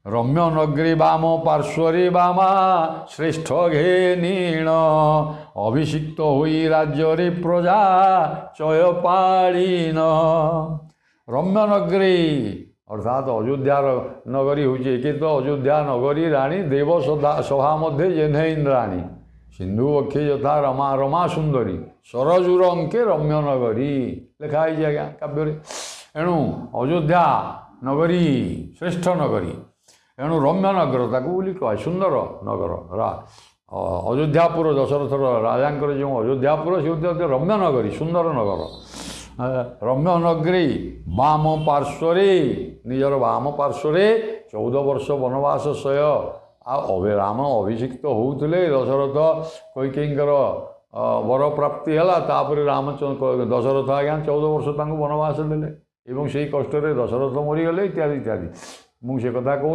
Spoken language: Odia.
ରମ୍ୟ ନଗ୍ରୀ ବାମ ପାର୍ଶ୍ୱରେ ବାମା ଶ୍ରେଷ୍ଠ ଘେନୀଣ ଅଭିଷିକ୍ତ ହୋଇ ରାଜ୍ୟରେ ପ୍ରଜା ଚୟ ପାଳିନ। ରମ୍ୟ ନଗରୀ ଅର୍ଥାତ୍ ଅଯୋଧ୍ୟାର ନଗରୀ ହେଉଛି ଏକେ ତ ଅଯୋଧ୍ୟା ନଗରୀ ରାଣୀ ଦେବ ସଭା ମଧ୍ୟରେ ଜେହ୍ନେ ଇନ୍ଦ୍ରାଣୀ ସିନ୍ଧୁ ବକ୍ଷେ ଯଥା ରମା ରମା ସୁନ୍ଦରୀ ସରଜୁର ଅଙ୍କେ ରମ୍ୟ ନଗରୀ ଲେଖା ହେଇଛି ଆଜ୍ଞା କାବ୍ୟରେ। ଏଣୁ ଅଯୋଧ୍ୟା ନଗରୀ ଶ୍ରେଷ୍ଠ ନଗରୀ, ଏଣୁ ରମ୍ୟ ନଗର ତାକୁ ବୋଲି କହେ, ସୁନ୍ଦର ନଗର। ଅଯୋଧ୍ୟାପୁର ଦଶରଥର ରାଜାଙ୍କର ଯେଉଁ ଅଯୋଧ୍ୟାପୁର ସେ ହେଉଛି ରମ୍ୟ ନଗରୀ, ସୁନ୍ଦର ନଗର। ରମ୍ୟ ନଗରୀ ବାମ ପାର୍ଶ୍ୱରେ, ନିଜର ବାମ ପାର୍ଶ୍ୱରେ 14 ବର୍ଷ ବନବାସ ସୟ ରାମ ଅଭିଷିକ୍ତ ହେଉଥିଲେ। ଦଶରଥ କୈକେୟୀଙ୍କର ବର ପ୍ରାପ୍ତି ହେଲା, ତାପରେ ଦଶରଥ ଆଜ୍ଞା 14 ବର୍ଷ ତାଙ୍କୁ ବନବାସ ଦେଲେ ଏବଂ ସେଇ କଷ୍ଟରେ ଦଶରଥ ମରିଗଲେ ଇତ୍ୟାଦି ଇତ୍ୟାଦି। ମୁଁ ସେ କଥା କହୁନି।